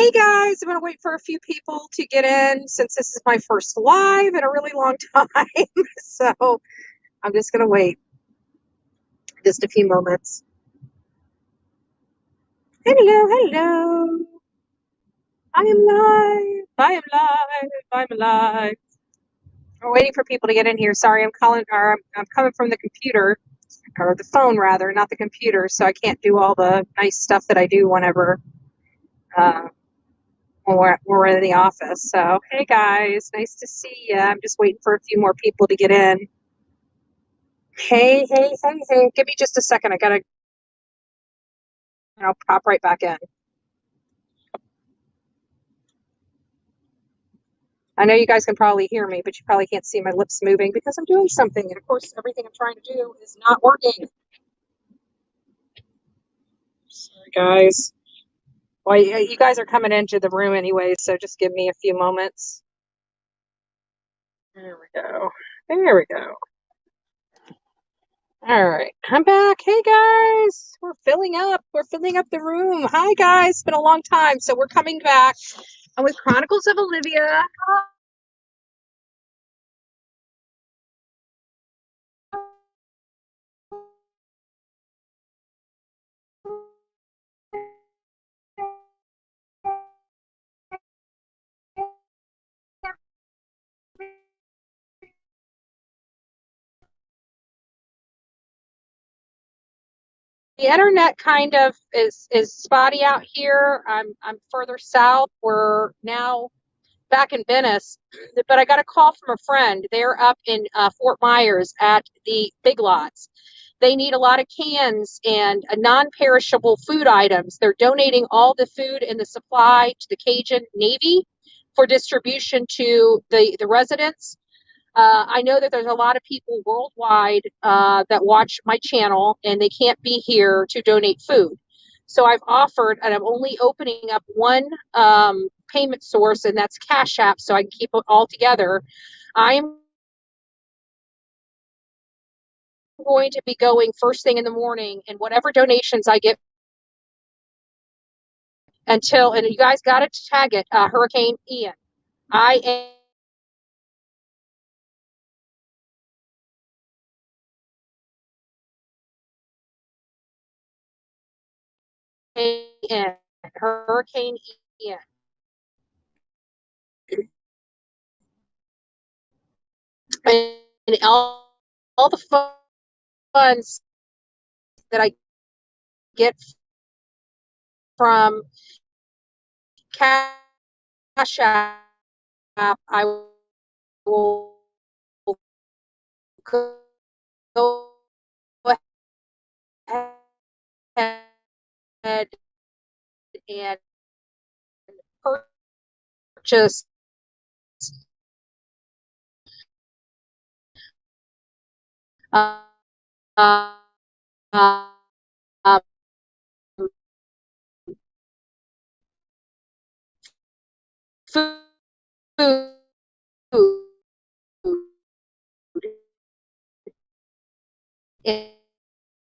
Hey guys, I'm gonna wait for a few people to get in since this is my first live in a really long time. So I'm just gonna wait just a few moments. Hello, hello. I am live. I am live. I'm live. We're waiting for people to get in here. Sorry, I'm coming from the computer or the phone rather, not the computer, so I can't do all the nice stuff that I do whenever uh, when we're in the office. So hey guys, nice to see you. I'm just waiting for a few more people to get in. Hey, hey, hey, hey. Give me just a second. I gotta, I'll pop right back in. I know you guys can probably hear me, but you probably can't see my lips moving because I'm doing something. And of course, everything I'm trying to do is not working. Sorry, guys. Well, you guys are coming into the room anyway, so just give me a few moments. There we go. There we go. All right, I'm back. Hey guys, we're filling up. We're filling up the room. Hi guys, it's been a long time, so we're coming back. I'm with Chronicles of Olivia. The internet kind of is spotty out here. I'm further south. We're now back in Venice, but I got a call from a friend. They're up in Fort Myers at the Big Lots. They need a lot of cans and non-perishable food items. They're donating all the food and the supply to the Cajun Navy for distribution to the residents. I know that there's a lot of people worldwide that watch my channel and they can't be here to donate food. So I've offered, and I'm only opening up one payment source, and that's Cash App, so I can keep it all together. I'm going to be going first thing in the morning, and whatever donations I get until, and you guys got to tag it, Hurricane Ian. I am Hurricane Ian. And all the funds that I get from Cash App, I will go ahead and purchase uh, uh, uh, food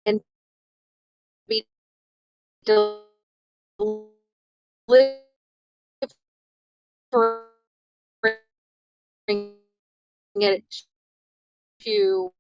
and be delivering it to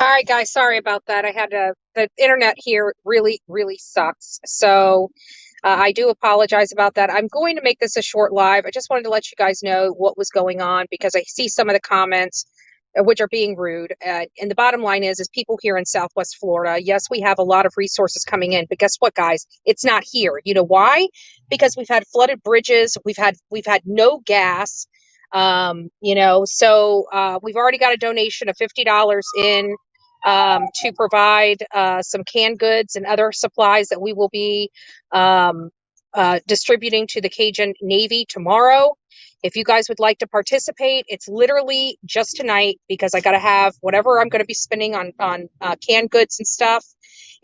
All right, guys, sorry about that. The internet here really, really sucks. So I do apologize about that. I'm going to make this a short live. I just wanted to let you guys know what was going on because I see some of the comments which are being rude. And the bottom line is people here in Southwest Florida, yes, we have a lot of resources coming in, but guess what, guys? It's not here. You know why? Because we've had flooded bridges. We've had no gas. We've already got a donation of $50 in to provide some canned goods and other supplies that we will be um, distributing to the Cajun Navy tomorrow. If you guys would like to participate, it's literally just tonight because I got to have whatever I'm going to be spending on canned goods and stuff.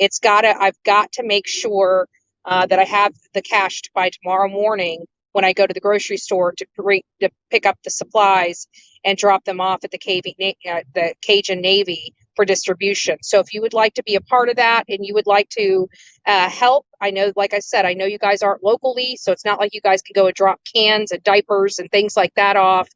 I've got to make sure that I have the cash by tomorrow morning when I go to the grocery store to pick up the supplies and drop them off at the Cajun Navy for distribution. So if you would like to be a part of that and you would like to help, I know, like I said, I know you guys aren't locally, so it's not like you guys can go and drop cans and diapers and things like that off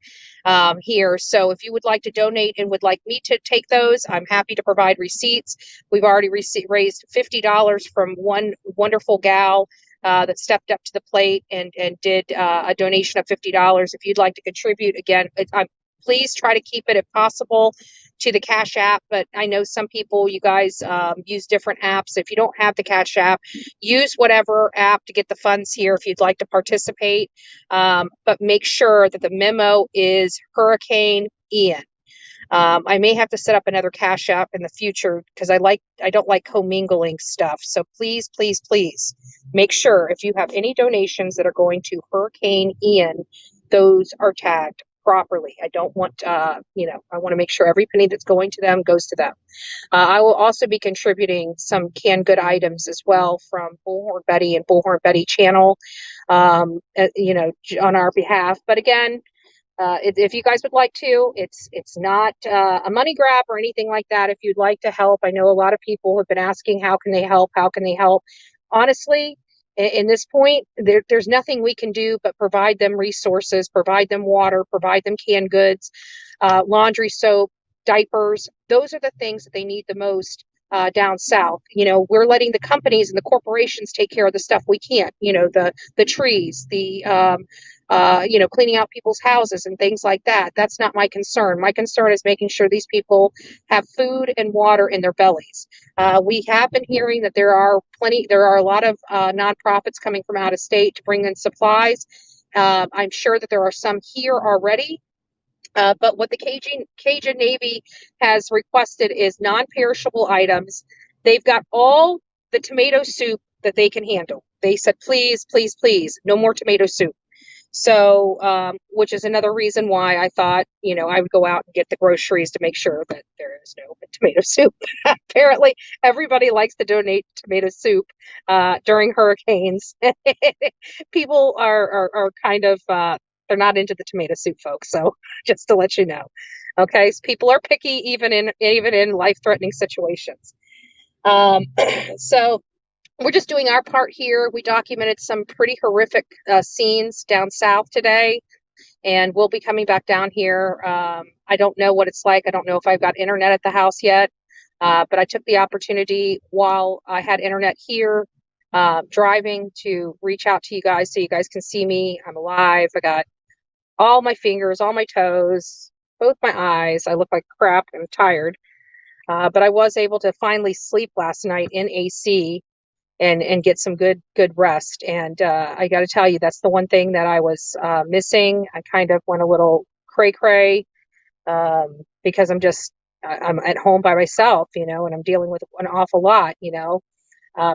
here. So if you would like to donate and would like me to take those, I'm happy to provide receipts. We've already raised $50 from one wonderful gal that stepped up to the plate and did a donation of $50. If you'd like to contribute, again, please try to keep it, if possible, to the Cash App. But I know some people, you guys use different apps. If you don't have the Cash App, use whatever app to get the funds here if you'd like to participate. But make sure that the memo is Hurricane Ian. I may have to set up another Cash App in the future because I don't like commingling stuff. So please, please, please make sure if you have any donations that are going to Hurricane Ian, those are tagged properly. I don't want, I want to make sure every penny that's going to them goes to them. I will also be contributing some canned good items as well from Bullhorn Betty and Bullhorn Betty channel, on our behalf. But again, if you guys would like to, it's not a money grab or anything like that. If you'd like to help, I know a lot of people have been asking, how can they help? How can they help? Honestly, in this point, there's nothing we can do but provide them resources, provide them water, provide them canned goods, laundry soap, diapers. Those are the things that they need the most down south. We're letting the companies and the corporations take care of the stuff we can't. The trees, cleaning out people's houses and things like that. That's not my concern. My concern is making sure these people have food and water in their bellies. We have been hearing that there are a lot of nonprofits coming from out of state to bring in supplies. I'm sure that there are some here already. But what the Cajun Navy has requested is non-perishable items. They've got all the tomato soup that they can handle. They said, please, please, please, no more tomato soup. So, which is another reason why I thought, I would go out and get the groceries to make sure that there is no tomato soup. Apparently, everybody likes to donate tomato soup during hurricanes. People are kind of, they're not into the tomato soup, folks. So just to let you know. Okay. So people are picky even in life-threatening situations. So we're just doing our part here. We documented some pretty horrific scenes down south today, and we'll be coming back down here. I don't know what it's like. I don't know if I've got internet at the house yet, but I took the opportunity while I had internet here, driving, to reach out to you guys so you guys can see me. I'm alive. I got all my fingers, all my toes, both my eyes. I look like crap. I'm tired. But I was able to finally sleep last night in AC and get some good rest. And I got to tell you, that's the one thing that I was missing. I kind of went a little cray because I'm at home by myself, and I'm dealing with an awful lot.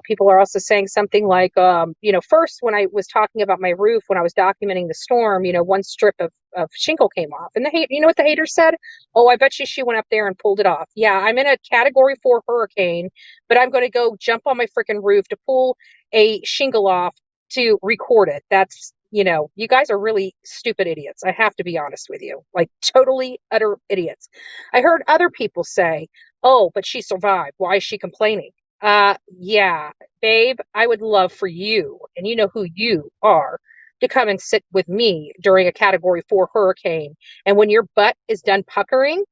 People are also saying something like, first when I was talking about my roof, when I was documenting the storm, one strip of shingle came off. And you know what the hater said? Oh, I bet you she went up there and pulled it off. Yeah, I'm in a category 4 hurricane, but I'm going to go jump on my freaking roof to pull a shingle off to record it. That's, you guys are really stupid idiots. I have to be honest with you, like totally utter idiots. I heard other people say, oh, but she survived. Why is she complaining? Yeah, babe, I would love for you, and you know who you are, to come and sit with me during a category 4 hurricane. And when your butt is done puckering,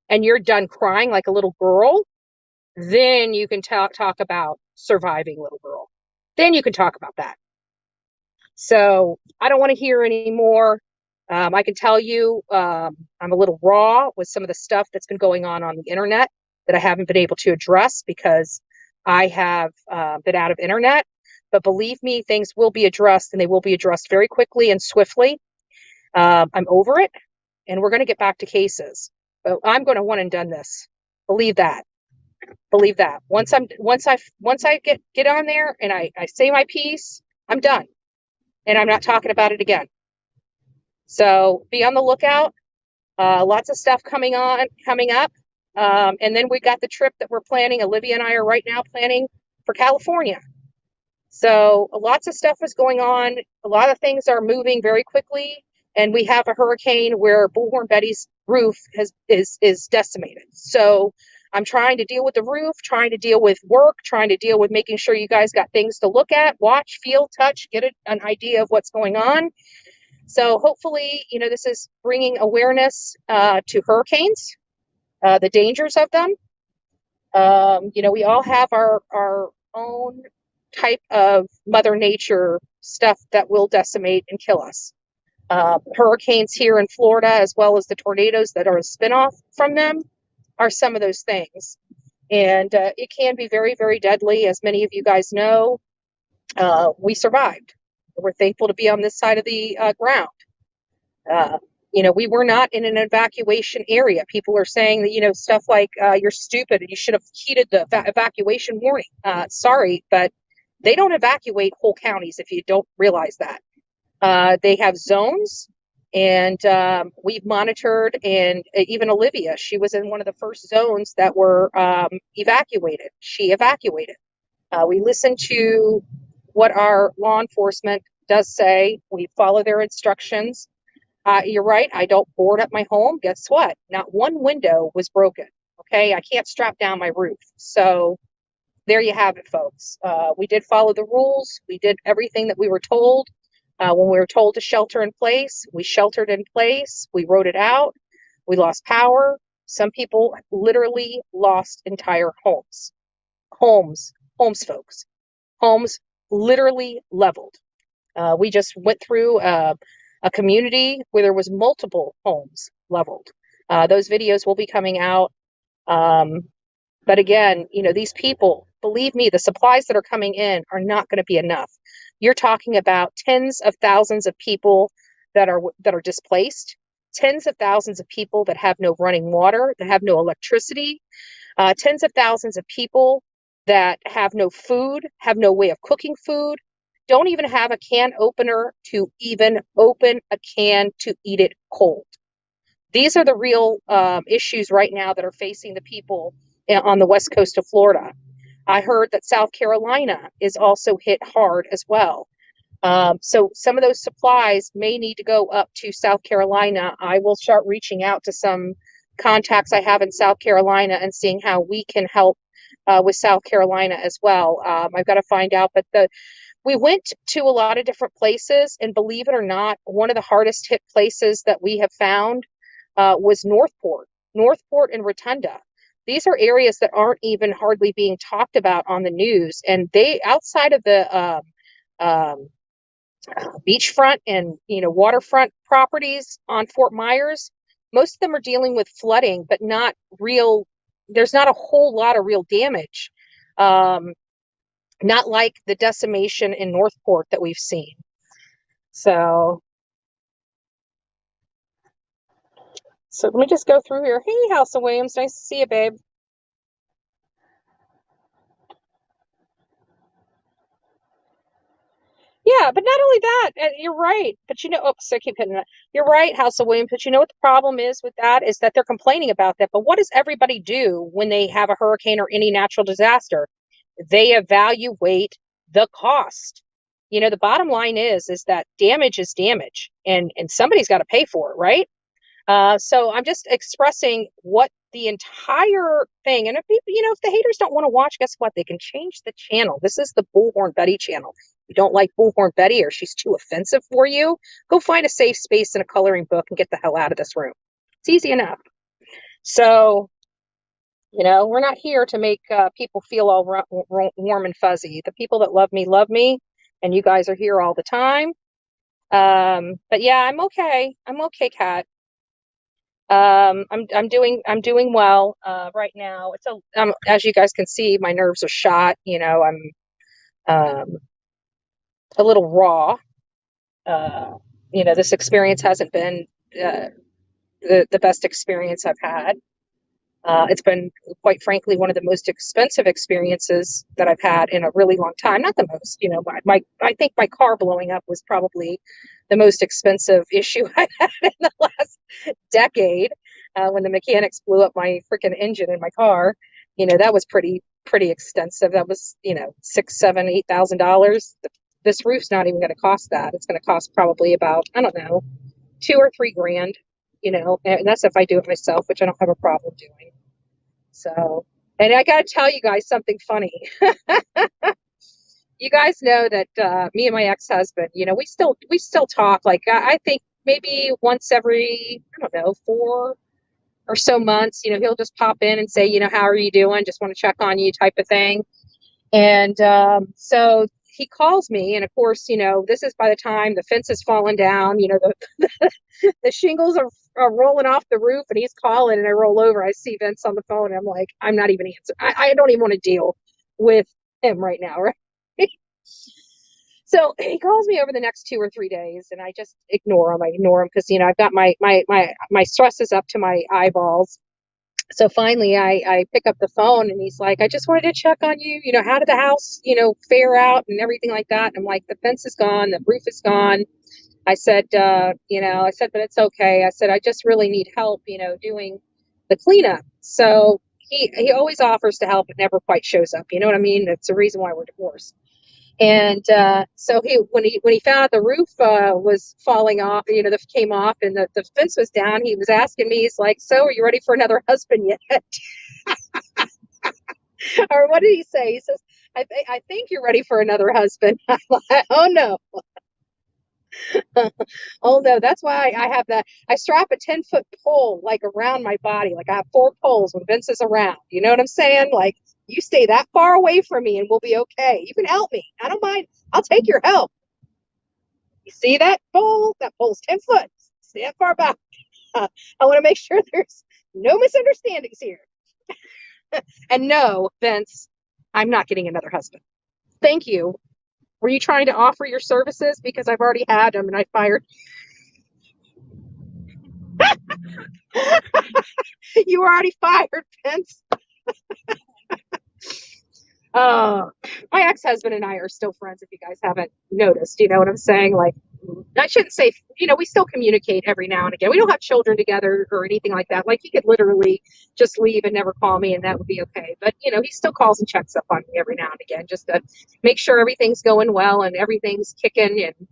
and you're done crying like a little girl, then you can talk about surviving, little girl. Then you can talk about that. So I don't want to hear anymore. I can tell you I'm a little raw with some of the stuff that's been going on the internet that I haven't been able to address because I have been out of internet. But believe me, things will be addressed, and they will be addressed very quickly and swiftly. I'm over it, and we're going to get back to cases. But I'm going to one and done this. Believe that. Believe that. Once I get on there and I say my piece, I'm done, and I'm not talking about it again. So be on the lookout. Lots of stuff coming up. And then we got the trip that we're planning. Olivia and I are right now planning for California. So lots of stuff is going on. A lot of things are moving very quickly. And we have a hurricane where Bullhorn Betty's roof is decimated. So I'm trying to deal with the roof, trying to deal with work, trying to deal with making sure you guys got things to look at, watch, feel, touch, get an idea of what's going on. So hopefully, this is bringing awareness to hurricanes, the dangers of them. We all have our own type of Mother Nature stuff that will decimate and kill us. Hurricanes here in Florida, as well as the tornadoes that are a spinoff from them, are some of those things. And it can be very, very deadly. As many of you guys know, we survived. We're thankful to be on this side of the ground. We were not in an evacuation area. People are saying that, stuff like you're stupid and you should have heeded the evacuation warning. Sorry, but they don't evacuate whole counties if you don't realize that. They have zones, and we've monitored, and even Olivia, she was in one of the first zones that were evacuated. She evacuated. We listen to what our law enforcement does say. We follow their instructions. You're right. I don't board up my home. Guess what? Not one window was broken. Okay. I can't strap down my roof. So there you have it, folks. We did follow the rules. We did everything that we were told. When we were told to shelter in place, we sheltered in place. We wrote it out. We lost power. Some people literally lost entire homes. Homes, folks. Homes literally leveled. We just went through a community where there was multiple homes leveled. Those videos will be coming out. But again, these people, believe me, the supplies that are coming in are not going to be enough. You're talking about tens of thousands of people that are displaced, tens of thousands of people that have no running water, that have no electricity, tens of thousands of people that have no food, have no way of cooking food, don't even have a can opener to even open a can to eat it cold. These are the real issues right now that are facing the people on the west coast of Florida. I heard that South Carolina is also hit hard as well. So some of those supplies may need to go up to South Carolina. I will start reaching out to some contacts I have in South Carolina and seeing how we can help with South Carolina as well. I've got to find out, but we went to a lot of different places, and believe it or not, one of the hardest hit places that we have found was Northport and Rotunda. These are areas that aren't even hardly being talked about on the news, and they, outside of the beachfront and waterfront properties on Fort Myers, most of them are dealing with flooding, but not real. There's not a whole lot of real damage. Not like the decimation in Northport that we've seen. So let me just go through here. Hey, House of Williams, nice to see you, babe. Yeah, but not only that, you're right. But oops, I keep hitting that. You're right, House of Williams. But what the problem is with that is that they're complaining about that. But what does everybody do when they have a hurricane or any natural disaster? They evaluate the cost. The bottom line is that damage is damage, and somebody's got to pay for it, right? So I'm just expressing what the entire thing, and if the haters don't want to watch, guess what? They can change the channel. This is the Bullhorn Betty channel. If you don't like Bullhorn Betty, or she's too offensive for you, go find a safe space and a coloring book and get the hell out of this room. It's easy enough. So, we're not here to make people feel all warm and fuzzy. The people that love me, and you guys are here all the time. But yeah, I'm okay. I'm okay, Kat. I'm doing well right now. As you guys can see, my nerves are shot. I'm a little raw. Uh, this experience hasn't been uh, the best experience I've had. It's been, quite frankly, one of the most expensive experiences that I've had in a really long time. Not the most, I think my car blowing up was probably the most expensive issue I've had in the last decade. When the mechanics blew up my freaking engine in my car, that was pretty extensive. That was, six, seven, $8,000. This roof's not even going to cost that. It's going to cost probably about, I don't know, 2 or 3 grand. And that's if I do it myself, which I don't have a problem doing. So, and I got to tell you guys something funny. You guys know that me and my ex-husband, we still talk. Like I think maybe once every, I don't know, 4 or so months. He'll just pop in and say, how are you doing? Just want to check on you, type of thing. And so he calls me, and of course, this is by the time the fence has fallen down. The shingles are rolling off the roof, and he's calling, and I roll over. I see Vince on the phone, and I'm like, I'm not even answering. I don't even want to deal with him right now, right? So he calls me over the next 2 or 3 days, and I just ignore him. I ignore him because I've got my stress is up to my eyeballs. So finally, I pick up the phone, and he's like, I just wanted to check on you. How did the house fare out and everything like that? And I'm like, the fence is gone, the roof is gone. I said, but it's okay. I said, I just really need help, doing the cleanup. So he always offers to help, but never quite shows up. You know what I mean? That's the reason why we're divorced. And so when he found out the roof was falling off, that came off, and the fence was down, he was asking me, he's like, so are you ready for another husband yet? Or what did he say? He says, I think you're ready for another husband. I'm like, oh no. Oh no, that's why I have that. I strap a 10-foot pole like around my body. Like I have 4 poles when Vince is around. You know what I'm saying? Like, you stay that far away from me and we'll be okay. You can help me. I don't mind. I'll take your help. You see that pole? That pole's 10 foot. Stay that far back. I want to make sure there's no misunderstandings here. And no, Vince, I'm not getting another husband. Thank you. Were you trying to offer your services? Because I've already had them and I fired. You were already fired, Vince. Uh, my ex-husband and I are still friends, if you guys haven't noticed. You know what I'm saying? Like, I shouldn't say, we still communicate every now and again. We don't have children together or anything like that. Like, he could literally just leave and never call me, and that would be okay. But, he still calls and checks up on me every now and again, just to make sure everything's going well and everything's kicking. And,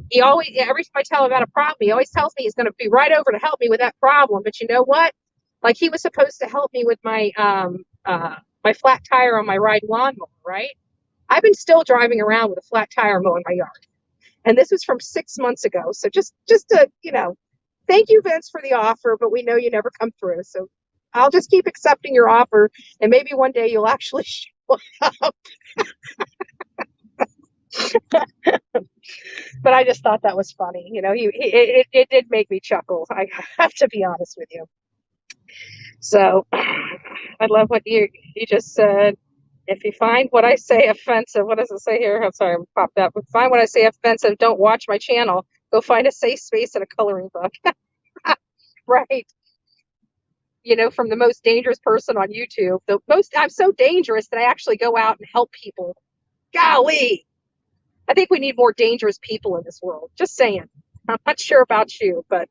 he always, every time I tell him about a problem, he always tells me he's going to be right over to help me with that problem. But you know what? Like, he was supposed to help me with my flat tire on my ride lawnmower, right? I've been still driving around with a flat tire mowing my yard. And this was from 6 months ago. So just to, thank you, Vince, for the offer, but we know you never come through. So I'll just keep accepting your offer, and maybe one day you'll actually show up. But I just thought that was funny. It did make me chuckle. I have to be honest with you. So I love what you just said. If you find what I say offensive, what does it say here? I'm sorry, I popped up. If you find what I say offensive, don't watch my channel. Go find a safe space and a coloring book. Right. From the most dangerous person on YouTube. I'm so dangerous that I actually go out and help people. Golly. I think we need more dangerous people in this world. Just saying. I'm not sure about you, but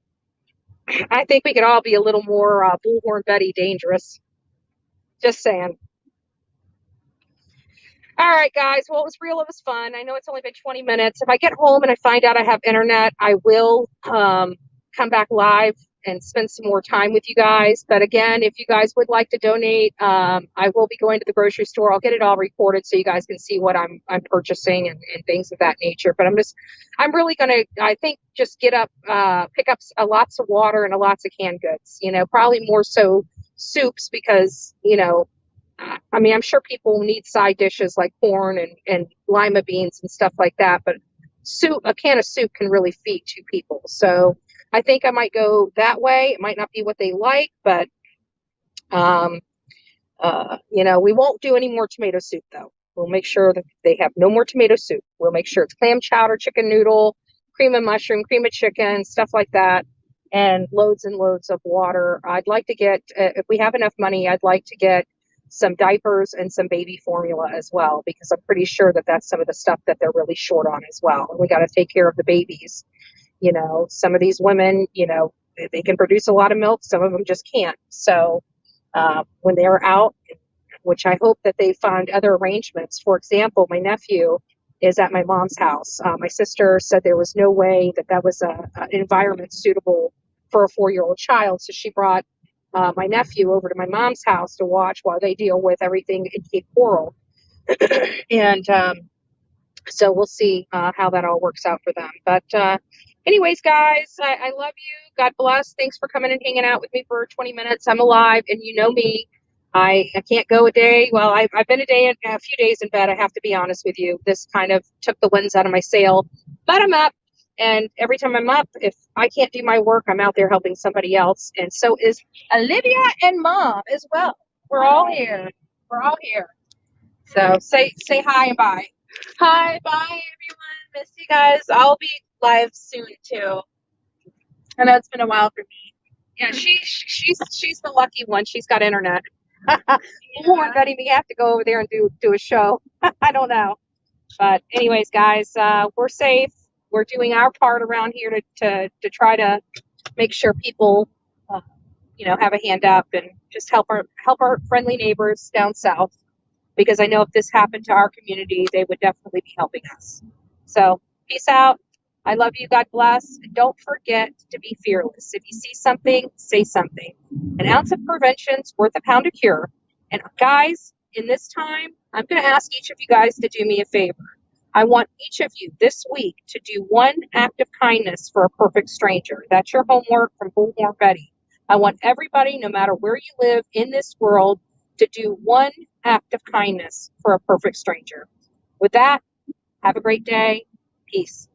I think we could all be a little more Bullhorn Betty dangerous. Just saying. All right, guys. Well, it was real. It was fun. I know it's only been 20 minutes. If I get home and I find out I have internet, I will come back live and spend some more time with you guys. But again, if you guys would like to donate, I will be going to the grocery store. I'll get it all recorded so you guys can see what I'm purchasing and things of that nature. But I'm really gonna, I think, just get up, pick up lots of water and lots of canned goods. Probably more so soups because I mean, I'm sure people need side dishes like corn and lima beans and stuff like that, but a can of soup can really feed two people. So I think I might go that way. It might not be what they like, but um, we won't do any more tomato soup though. We'll make sure that they have no more tomato soup. We'll make sure it's clam chowder, chicken noodle, cream of mushroom, cream of chicken, stuff like that, and loads of water. I'd like to get, if we have enough money, I'd like to get some diapers and some baby formula as well, because I'm pretty sure that that's some of the stuff that they're really short on as well. And we got to take care of the babies. Some of these women, they can produce a lot of milk. Some of them just can't. So when they're out, which I hope that they find other arrangements. For example, my nephew is at my mom's house. My sister said there was no way that was an environment suitable for a 4-year-old child. So she brought my nephew over to my mom's house to watch while they deal with everything in Cape Coral. And so we'll see how that all works out for them. But anyways, guys, I love you. God bless. Thanks for coming and hanging out with me for 20 minutes. I'm alive, and you know me. I can't go a day. Well, I've been a few days in bed. I have to be honest with you. This kind of took the winds out of my sail, but I'm up. And every time I'm up, if I can't do my work, I'm out there helping somebody else. And so is Olivia and Mom as well. We're all here. We're all here. So say hi and bye. Hi, bye everyone. Miss you guys. I'll be live soon too. I know it's been a while for me. Yeah, she's the lucky one. She's got internet. We're letting me have to go over there and do a show. I don't know. But anyways, guys, we're safe. We're doing our part around here to try to make sure people, have a hand up and just help our friendly neighbors down south. Because I know if this happened to our community, they would definitely be helping us. So peace out. I love you. God bless. And don't forget to be fearless. If you see something, say something. An ounce of prevention's worth a pound of cure. And guys, in this time, I'm going to ask each of you guys to do me a favor. I want each of you this week to do one act of kindness for a perfect stranger. That's your homework from Bullhorn Betty. I want everybody, no matter where you live in this world, to do one act of kindness for a perfect stranger. With that, have a great day. Peace.